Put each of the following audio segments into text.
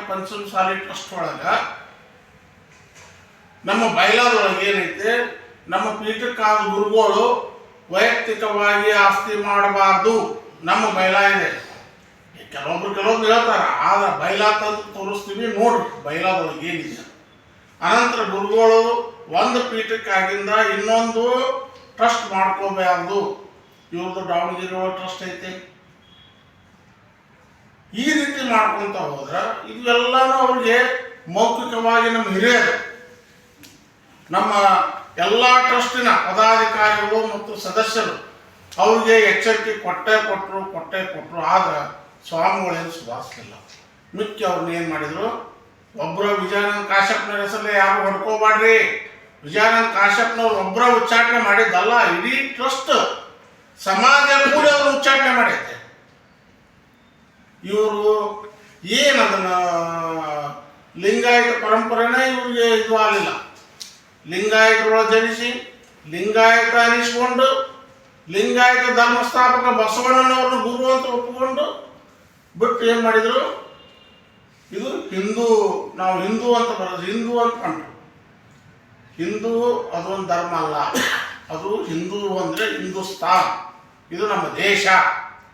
Panchamasali trust ಒಳಗ ನಮ್ಮ ಬೈಲಾದೊಳಗೆ ಏನೈತೆ, ನಮ್ಮ ಪೀಠಕ್ಕಾದ ಗುರುಗಳು ವೈಯಕ್ತಿಕವಾಗಿ ಆಸ್ತಿ ಮಾಡಬಾರ್ದು ನಮ್ಮ ಬೈಲಾ ಇದೆ. ಕೆಲವೊಬ್ರು ಹೇಳ್ತಾರ, ಆದ್ರೆ ಬೈಲಾ ತಂದು ತೋರಿಸ್ತೀವಿ ನೋಡ್ರಿ ಬೈಲಾದೊಳಗೆ ಏನಿದೆ. ಅನಂತರ ಗುರುಗಳು ಒಂದು ಪೀಠಕ್ಕಾಗಿಂದ ಇನ್ನೊಂದು ಟ್ರಸ್ಟ್ ಮಾಡ್ಕೋಬಾರ್ದು. ಇವ್ರದ್ದು ದಾವಣಗೆರೆ ಟ್ರಸ್ಟ್ ಐತೆ. ಈ ರೀತಿ ಮಾಡ್ಕೊಂತ ಹೋದ್ರೆ ಇವೆಲ್ಲನೂ ಅವ್ರಿಗೆ ಮೌಖಿಕವಾಗಿ ನಮ್ಮ ಹಿರಿಯರು, ನಮ್ಮ ಎಲ್ಲ ಟ್ರಸ್ಟಿನ ಪದಾಧಿಕಾರಿಗಳು ಮತ್ತು ಸದಸ್ಯರು ಅವ್ರಿಗೆ ಎಚ್ಚರಿಕೆ ಕೊಟ್ಟೇ ಕೊಟ್ಟರು. ಆದ್ರೆ ಸ್ವಾಮಿಗಳೇನು ಸುಧಾರಿಸಲಿಲ್ಲ. ಮುಖ್ಯ ಅವ್ರನ್ನ ಏನು ಮಾಡಿದ್ರು, ಒಬ್ಬರು ವಿಜಯಾನಂದ ಕಾಶ್ಯಪ್ನವ್ರ ಹೆಸರಲ್ಲೇ ಯಾರು ಹೊಡ್ಕೋಬಾಡ್ರಿ, ವಿಜಯಾನಂದ ಕಾಶ್ಯಪ್ನವ್ರು ಒಬ್ಬರ ಉಚ್ಚಾಟನೆ ಮಾಡಿದ್ದಲ್ಲ, ಇಡೀ ಟ್ರಸ್ಟ್ ಸಮಾಜ ಕೂಡ ಅವರು ಉಚ್ಚಾಟನೆ ಮಾಡೈತೆ. ಇವರು ಏನದನ್ನ ಲಿಂಗಾಯತ ಪರಂಪರೆನೇ ಇವ್ರಿಗೆ ಇದು ಆಗಲಿಲ್ಲ. ಲಿಂಗಾಯತರೊಳಗೆ ಜನಿಸಿ ಲಿಂಗಾಯತ ಅನಿಸ್ಕೊಂಡು ಲಿಂಗಾಯತ ಧರ್ಮಸ್ಥಾಪಕ ಬಸವಣ್ಣನವ್ರನ್ನ ಗುರು ಅಂತ ಒಪ್ಪಿಕೊಂಡು ಬಿಟ್ಟು ಏನು ಮಾಡಿದ್ರು, ಇದು ಹಿಂದೂ, ನಾವು ಹಿಂದೂ ಅಂತ ಬರೋದು, ಹಿಂದೂ ಅಂತ ಕಂಡ್ರು. ಹಿಂದೂ ಅದೊಂದು ಧರ್ಮ ಅಲ್ಲ, ಅದು ಹಿಂದೂ ಅಂದರೆ ಹಿಂದೂಸ್ತಾನ್, ಇದು ನಮ್ಮ ದೇಶ.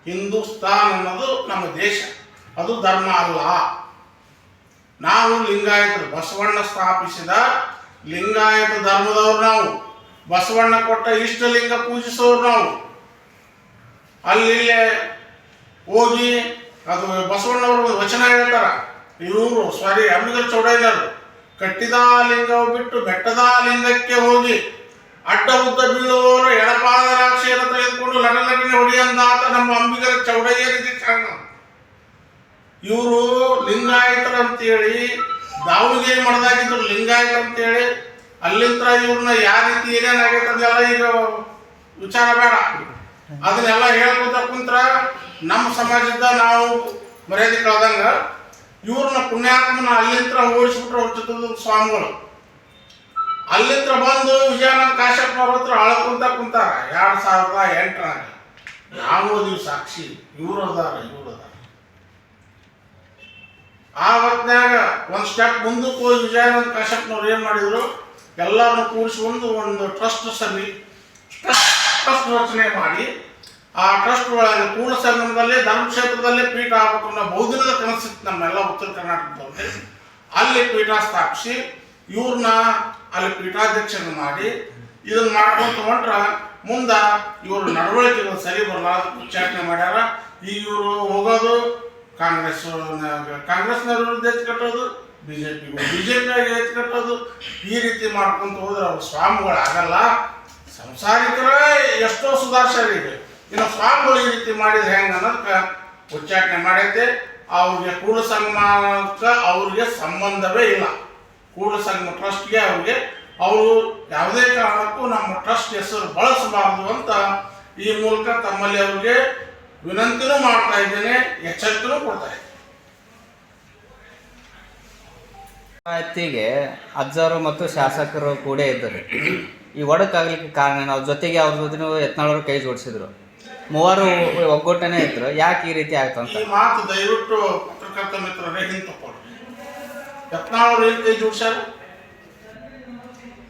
ಹಿಂದೂಸ್ತಾನ್ ಅನ್ನೋದು ನಮ್ಮ ದೇಶ, ಅದು ಧರ್ಮ ಅಲ್ಲ. ನಾವು ಲಿಂಗಾಯತರು, ಬಸವಣ್ಣ ಸ್ಥಾಪಿಸಿದ ಲಿಂಗಾಯತ ಧರ್ಮದವ್ರು ನಾವು, ಬಸವಣ್ಣ ಕೊಟ್ಟ ಇಷ್ಟಲಿಂಗ ಪೂಜಿಸೋರು ನಾವು. ಅಲ್ಲಿ ಹೋಗಿ ಅದು ಬಸವಣ್ಣವರು ವಚನ ಹೇಳ್ತಾರ, ಇವರು ಅಂಬಿಗರ ಚೌಡಯ್ಯನವರು ಕಟ್ಟಿದ ಲಿಂಗವು ಬಿಟ್ಟು ಬೆಟ್ಟದ ಲಿಂಗಕ್ಕೆ ಹೋಗಿ ಅಡ್ಡ ಉದ್ದ ಬೀಳುವವರು ಎಡಪಾದ ರಾಕ್ಷಿಯನ್ನು ತೆಗೆದುಕೊಂಡು ಲಟಲಟನೆ ಹೊಡೆಯಂದಾತ ನಮ್ಮ ಅಂಬಿಗರ ಚೌಡಯ್ಯನಿಗೆ ಕಾರಣ. ಇವರು ಲಿಂಗಾಯತರು ಅಂತೇಳಿ ದಾವಣಗೆರೆ ಮಠದಾಗಿದ್ರು ಲಿಂಗಾಯತ ಅಂತೇಳಿ. ಅಲ್ಲಿಂದ ಇವ್ರನ್ನ ಯಾವ ರೀತಿ ಏನೇನಾಗೈತೆ ಅದೆಲ್ಲ ಈಗ ವಿಚಾರ ಬೇಡ, ಅದನ್ನೆಲ್ಲ ಹೇಳ್ಕೊತ ಕುಂತ್ರ ನಮ್ಮ ಸಮಾಜದ ನಾವು ಮರ್ಯಾದೆ ಕಳೆದಂಗ ಇವ್ರನ್ನ ಪುಣ್ಯಾತ್ಮನ ಅಲ್ಲಿಂದ ಓಡಿಸ್ಬಿಟ್ರೆ ಅವ್ರ ಜೊತೆ ಸ್ವಾಮಿಗಳು. ಅಲ್ಲಿಂದ ಬಂದು ವಿಜಯಾನಂದ ಕಾಶ್ಯಪ್ನವ್ರ ಹತ್ರ ಅಳ್ಕೊಂತ ಕುಂತಾರ 2008ರಾಗ. ನಾವು ನೀವು ಸಾಕ್ಷಿ, ಇವ್ರು ಅದಾರ. ಆ ಹೊತ್ನ್ಯಾಗ ಒಂದು ಸ್ಟೆಪ್ ಮುಂದಕ್ಕೆ ಹೋಗಿ ವಿಜಯಾನಂದ ಕಾಶ್ಯಪ್ನವ್ರು ಏನು ಮಾಡಿದ್ರು, ಎಲ್ಲರನ್ನು ಕೂಡಿಸ್ಕೊಂಡು ಒಂದು ಟ್ರಸ್ಟ್ ರಚನೆ ಮಾಡಿ ಆ ಟ್ರಸ್ಟ್ ಒಳಗೆ ಪೂರ್ಣ ಸಂಗಮದಲ್ಲಿ ಧರ್ಮಕ್ಷೇತ್ರದಲ್ಲೇ ಪೀಠ ಆಗಬೇಕು ಅನ್ನೋ ಬಹುದಿನದ ಕನಸಿತ್ತು ನಮ್ಮೆಲ್ಲ ಉತ್ತರ ಕರ್ನಾಟಕದವ್ರಿಗೆ. ಅಲ್ಲಿ ಪೀಠ ಸ್ಥಾಪಿಸಿ ಇವ್ರನ್ನ ಅಲ್ಲಿ ಪೀಠಾಧ್ಯಕ್ಷರನ್ನು ಮಾಡಿ ಇದನ್ನು ಮಾಡ್ಕೊಂಡು ಹೊಂಟ್ರ ಮುಂದೆ ಇವ್ರ ನಡವಳಿಕೆಗಳು ಸರಿ ಬರಲಾರ್ದು ಉಚ್ಚಾಟನೆ ಮಾಡ್ಯಾರ. ಈಗ ಇವರು ಹೋಗೋದು ಕಾಂಗ್ರೆಸ್ನವ್ರ ವಿರುದ್ಧ ಎತ್ತು ಕಟ್ಟೋದು, ಬಿಜೆಪಿಯಾಗಿ ಎತ್ತು ಕಟ್ಟೋದು, ಈ ರೀತಿ ಮಾಡ್ಕೊಂತ ಹೋದ್ರೆ ಅವ್ರ ಸ್ವಾಮಿಗಳು ಆಗಲ್ಲ. ಸಂಸಾರಿಕರೇ ಎಷ್ಟೋ ಸುಧಾರಿಸಿದೆ, ಇನ್ನು ಸ್ವಾಮಿಗಳು ಈ ರೀತಿ ಮಾಡಿದ್ರೆ ಹೆಂಗೆ ಅನ್ನೋದಕ್ಕೆ ಉಚ್ಚಾಟನೆ ಮಾಡೈತೆ. ಅವ್ರಿಗೆ ಕೂಡಲ ಸಂಗಮಕ್ಕೆ ಅವ್ರಿಗೆ ಸಂಬಂಧವೇ ಇಲ್ಲ. ಕೂಡಲ ಸಂಗಮ ಟ್ರಸ್ಟ್ಗೆ ಅವ್ರಿಗೆ ಅವರು ಯಾವುದೇ ಕಾರಣಕ್ಕೂ ನಮ್ಮ ಟ್ರಸ್ಟ್ ಹೆಸರು ಬಳಸಬಾರದು ಅಂತ ಈ ಮೂಲಕ ತಮ್ಮಲ್ಲಿ ಅವ್ರಿಗೆ ವಿನಂತಿನೂ ಮಾಡ್ತಾ ಇದ್ದೇನೆ, ಎಚ್ಚರಿಕೆನೂ ಕೊಡ್ತಾ ಇದ್ದೇನೆ. ಪಂಚಾಯತಿಗೆ ಅಜ್ಜರು ಮತ್ತು ಶಾಸಕರು ಕೂಡ ಇದ್ದರು. ಈ ಒಡಕಾಗ್ಲಿಕ್ಕೆ ಕಾರಣ ಅವ್ರ ಜೊತೆಗೆ ಅವ್ರ ಜೊತೆ ಯತ್ನಾಳರು ಕೈ ಜೋಡಿಸಿದ್ರು. ಮೂವರು ಒಗ್ಗಟ್ಟನೇ ಇದ್ರು. ಯಾಕೆ ಈ ರೀತಿ ಆಯ್ತು ಅಂತ ಈ ಮಾತು ದಯವಿಟ್ಟು ಪತ್ರಕರ್ತ ಮಿತ್ರರೇ ಹಿಂತಕೊಳ್ರಿ. ಯತ್ನಾಳರು ಏನು ಕೈ ಜೋಡಿಸ್ಯಾರ?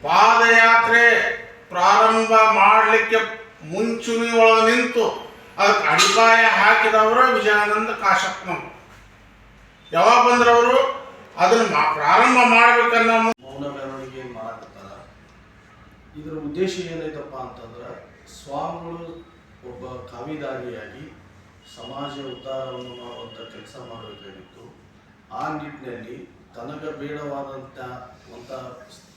ಪಾದಯಾತ್ರೆ ಪ್ರಾರಂಭ ಮಾಡಲಿಕ್ಕೆ ಮುಂಚೂಣಿ ಒಳಗೆ ನಿಂತು ಅದಕ್ಕೆ ಅಡಿಪಾಯ ಹಾಕಿದವರು ವಿಜಯಾನಂದ ಕಾಶ್ಯಪ್ನವರು. ಯಾವಾಗ ಬಂದ್ರವರು ಅದನ್ನ ಪ್ರಾರಂಭ ಮಾಡ್ಬೇಕನ್ನೋ ಮೌನ ಮೆರವಣಿಗೆ ಮಾಡಕತ್ತಾರ. ಇದರ ಉದ್ದೇಶ ಏನೈತಪ್ಪ ಅಂತಂದ್ರೆ, ಸ್ವಾಮಿಗಳು ಒಬ್ಬ ಕಾವಿದಾರಿಯಾಗಿ ಸಮಾಜ ಉದ್ಧಾರವನ್ನು ಮಾಡುವಂಥ ಕೆಲಸ ಮಾಡಬೇಕಾಗಿತ್ತು. ಆ ನಿಟ್ಟಿನಲ್ಲಿ ತನಗೆ ಬೇಡವಾದಂಥ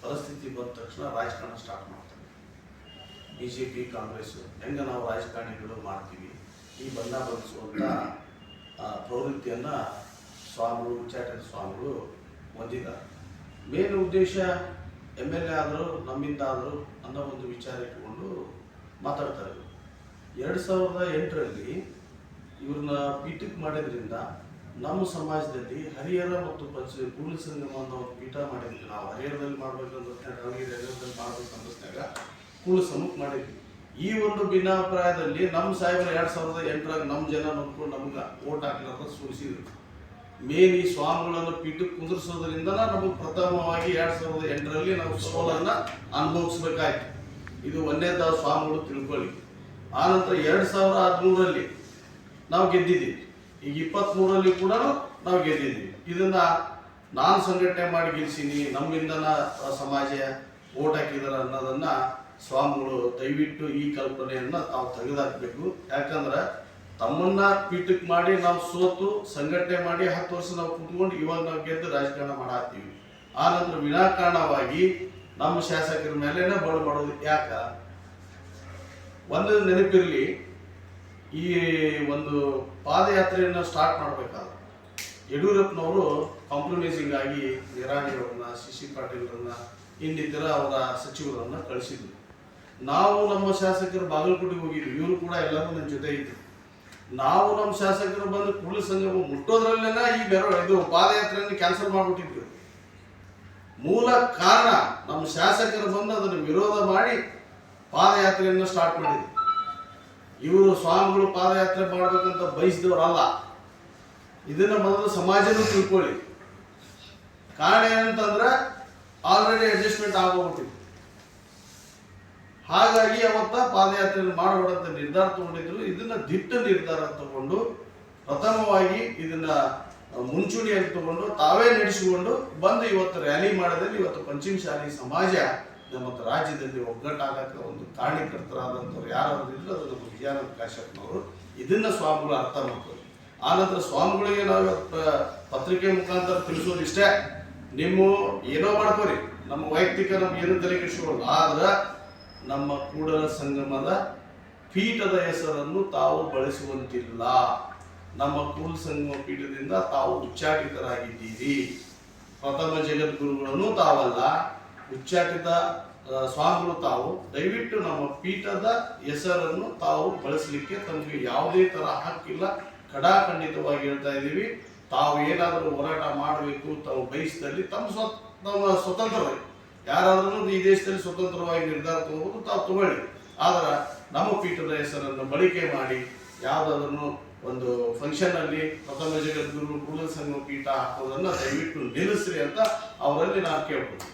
ಪರಿಸ್ಥಿತಿ ಬಂದ ತಕ್ಷಣ ರಾಜಕಾರಣ ಸ್ಟಾರ್ಟ್ ಮಾಡ್ತಾರೆ. BJP ಕಾಂಗ್ರೆಸ್ಸು ಹೆಂಗೆ ನಾವು ರಾಜಕಾರಣಿಗಳು ಮಾಡ್ತೀವಿ, ಈ ಬಣ್ಣ ಬದಲಿಸುವಂಥ ಪ್ರವೃತ್ತಿಯನ್ನು ಸ್ವಾಮಿಗಳು, ಉಚ್ಚಾಟನೆ ಸ್ವಾಮಿಗಳು ಹೊಂದಿದ್ದಾರೆ. ಮೇನ್ ಉದ್ದೇಶ MLA ಆದರೂ ನಮ್ಮಿಂದ ಆದರೂ ಅನ್ನೋ ಒಂದು ವಿಚಾರ ಇಟ್ಟುಕೊಂಡು ಮಾತಾಡ್ತಾರೆ. 2008ರಲ್ಲಿ ಇವ್ರನ್ನ ಪೀಠಕ್ಕೆ ಮಾಡಿದ್ರಿಂದ ನಮ್ಮ ಸಮಾಜದಲ್ಲಿ ಹರಿಹರ ಮತ್ತು ಕೂಡಲ ಸಂಗಮ ಅನ್ನೋ ಒಂದು ಪೀಠ ಮಾಡಿದ್ವಿ. ನಾವು ಹರಿಹರದಲ್ಲಿ ಮಾಡ್ಬೇಕಂದ್ರೆ ಹರಿಹರದಲ್ಲಿ ಮಾಡ್ಬೇಕು ಅನ್ನಿಸ್ದಾಗ ಕೂಡಲ ಸಂಗಮಕ್ಕೆ ಮಾಡಿದ್ವಿ. ಈ ಒಂದು ಭಿನ್ನಾಭಿಪ್ರಾಯದಲ್ಲಿ ನಮ್ಮ ಸಾಹೇಬರು 2008ರಾಗ ನಮ್ಮ ಜನ ನೋಡ್ಕೊಂಡು ನಮ್ಗೆ ಓಟ್ ಹಾಕ್ಲಾರ್ದ ಸೋಲಿಸಿದ್ರು. ಮೇನ್ ಈ ಸ್ವಾಮಿಗಳನ್ನು ಪೀಠಕ್ಕೆ ಕುಂದಿರಿಸೋದ್ರಿಂದ ನಮಗೆ ಪ್ರಥಮವಾಗಿ 2008ರಲ್ಲಿ ನಾವು ಸೋಲನ್ನು ಅನುಭವಿಸ್ಬೇಕಾಯ್ತು. ಇದು ಒಂದೇದ ಸ್ವಾಮಿಗಳು ತಿಳ್ಕೊಳ್ಳಿ. ಆನಂತರ 2013ರಲ್ಲಿ ನಾವು ಗೆದ್ದಿದ್ದೀವಿ. ಈಗ 23ರಲ್ಲಿ ಕೂಡ ನಾವು ಗೆದ್ದಿದ್ದೀವಿ. ಇದನ್ನ ನಾನು ಸಂಘಟನೆ ಮಾಡಿ ಗೆಲ್ಸೀನಿ, ನಮ್ಮಿಂದನ ಸಮಾಜ ಓಟ್ ಹಾಕಿದಾರ ಅನ್ನೋದನ್ನ ಸ್ವಾಮಿಗಳು ದಯವಿಟ್ಟು ಈ ಕಲ್ಪನೆಯನ್ನ ತಾವು ತೆಗೆದಾಕಬೇಕು. ಯಾಕಂದ್ರೆ ತಮ್ಮನ್ನ ಪೀಠಕ್ಕೆ ಮಾಡಿ ನಾವು ಸೋತು ಸಂಘಟನೆ ಮಾಡಿ 10 ವರ್ಷ ನಾವು ಕುತ್ಕೊಂಡು ಇವಾಗ ನಾವು ಗೆದ್ದು ರಾಜಕಾರಣ ಮಾಡಾಕ್ತೀವಿ. ಆ ನಂತರ ವಿನಾಕಾರಣವಾಗಿ ನಮ್ಮ ಶಾಸಕರ ಮೇಲೇನೆ ಬಳು ಮಾಡೋದು ಯಾಕ? ಒಂದು ನೆನಪಿರಲಿ, ಈ ಒಂದು ಪಾದಯಾತ್ರೆಯನ್ನು ಸ್ಟಾರ್ಟ್ ಮಾಡಬೇಕಾದ್ರೆ ಯಡಿಯೂರಪ್ಪನವರು ಕಾಂಪ್ರಮೈಸಿಂಗ್ ಆಗಿ ನಿರಾಣಿಯವರನ್ನ, ಸಿ ಪಾಟೀಲ್ರನ್ನ, ಇನ್ನಿತರ ಅವರ ಸಚಿವರನ್ನ ಕಳಿಸಿದ್ರು. ನಾವು ನಮ್ಮ ಶಾಸಕರು ಬಾಗಲಕೋಟೆಗೆ ಹೋಗಿದ್ವಿ, ಇವರು ಕೂಡ ಎಲ್ಲರೂ ನನ್ನ ಜೊತೆ ಇದ್ರು. ನಾವು ನಮ್ಮ ಶಾಸಕರು ಬಂದು ಕೂಡಲ ಸಂಗಮ ಮುಟ್ಟೋದ್ರಲ್ಲೇನ ಈ ಇದು ಪಾದಯಾತ್ರೆಯನ್ನು ಕ್ಯಾನ್ಸಲ್ ಮಾಡಿಬಿಟ್ಟಿದ್ರು. ಮೂಲ ಕಾರಣ ನಮ್ಮ ಶಾಸಕರು ಬಂದು ಅದನ್ನು ವಿರೋಧ ಮಾಡಿ ಪಾದಯಾತ್ರೆಯನ್ನು ಸ್ಟಾರ್ಟ್ ಮಾಡಿದ್ರು. ಇವರು ಸ್ವಾಮಿಗಳು ಪಾದಯಾತ್ರೆ ಮಾಡ್ಬೇಕಂತ ಬಯಸಿದವರಲ್ಲ. ಇದನ್ನ ಮೊದಲು ಸಮಾಜನೂ ತಿಳ್ಕೊಳ್ಳಿ. ಕಾರಣ ಏನಂತಂದ್ರೆ ಆಲ್ರೆಡಿ ಅಡ್ಜಸ್ಟ್ಮೆಂಟ್ ಆಗೋಗ್ಬಿಟ್ಟಿದೆ. ಹಾಗಾಗಿ ಅವತ್ತ ಪಾದಯಾತ್ರೆ ಮಾಡಬೇಡಂತ ನಿರ್ಧಾರ ತಗೊಂಡಿದ್ರು. ಇದನ್ನ ದಿಟ್ಟ ನಿರ್ಧಾರ ತಗೊಂಡು ಪ್ರಥಮವಾಗಿ ಇದನ್ನ ಮುಂಚೂಣಿಯಾಗಿ ತಗೊಂಡು ತಾವೇ ನಡೆಸಿಕೊಂಡು ಬಂದು ಇವತ್ತು ರ್ಯಾಲಿ ಮಾಡೋದ್ರಲ್ಲಿ ಇವತ್ತು ಪಂಚಮಶಾಲಿ ಸಮಾಜ ನಮ್ಮ ರಾಜ್ಯದಲ್ಲಿ ಒಗ್ಗಟ್ಟಾಗಕ್ಕೆ ಒಂದು ಕಾರಣೀಕರ್ತರಾದಂಥವ್ರು ಯಾರಾದ್ರೂ ಇದ್ರೆ ಅದು ನಮ್ಮ ವಿಜಯಾನಂದ ಕಾಶ್ಯಪ್ನವರು. ಇದನ್ನ ಸ್ವಾಮಿಗಳು ಅರ್ಥ ಮಾಡ್ತಾರೆ. ಆನಂತರ ಸ್ವಾಮಿಗಳಿಗೆ ನಾವು ಪತ್ರಿಕೆ ಮುಖಾಂತರ ತಿಳಿಸೋದು ಇಷ್ಟೇ, ನಿಮ್ಮ ಏನೋ ಮಾಡ್ಕೋರಿ, ನಮ್ಮ ವೈಯಕ್ತಿಕ ನಮ್ಗೆ ಏನು ತಲೆ ಕೆಡಿಸ್ಕೊಳ್ಳೋದು. ಆದ್ರೆ ನಮ್ಮ ಕೂಡಲ ಸಂಗಮದ ಪೀಠದ ಹೆಸರನ್ನು ತಾವು ಬಳಸುವಂತಿಲ್ಲ. ನಮ್ಮ ಕೂಡಲ ಸಂಗಮ ಪೀಠದಿಂದ ತಾವು ಉಚ್ಚಾಟಿತರಾಗಿದ್ದೀರಿ. ಪ್ರಥಮ ಜಗದ್ಗುರುಗಳನ್ನು ತಾವಲ್ಲ, ಉಚ್ಚಾಟಿತ ಸ್ವಾಮಿಗಳು ತಾವು. ದಯವಿಟ್ಟು ನಮ್ಮ ಪೀಠದ ಹೆಸರನ್ನು ತಾವು ಬಳಸಲಿಕ್ಕೆ ತಮಗೆ ಯಾವುದೇ ತರ ಹಕ್ಕಿಲ್ಲ. ಖಡಾಖಂಡಿತವಾಗಿ ಹೇಳ್ತಾ ಇದ್ದೀವಿ. ತಾವು ಏನಾದರೂ ಹೋರಾಟ ಮಾಡಬೇಕು ತಾವು ಬಯಸಿದಲ್ಲಿ ತಮ್ಮ ಸ್ವತಂತ್ರ, ಯಾರಾದ್ರೂ ಈ ದೇಶದಲ್ಲಿ ಸ್ವತಂತ್ರವಾಗಿ ನಿರ್ಧಾರ ತಗೋಬಹುದು, ತಾವು ತಗೊಳ್ಳಿ. ಆದ್ರೆ ನಮ್ಮ ಪೀಠದ ಹೆಸರನ್ನು ಬಳಕೆ ಮಾಡಿ ಯಾವುದಾದ್ರೂ ಒಂದು ಫಂಕ್ಷನ್ ಅಲ್ಲಿ ಪ್ರಥಮ ಜಗದ್ಗುರು ಕೂಡಲ ಸಂಗಮ ಪೀಠ ಹಾಕೋದನ್ನ ದಯವಿಟ್ಟು ನಿಲ್ಲಿಸ್ರಿ ಅಂತ ಅವರಲ್ಲಿ ನಾನು ಕೇಳ್ಬೋದು.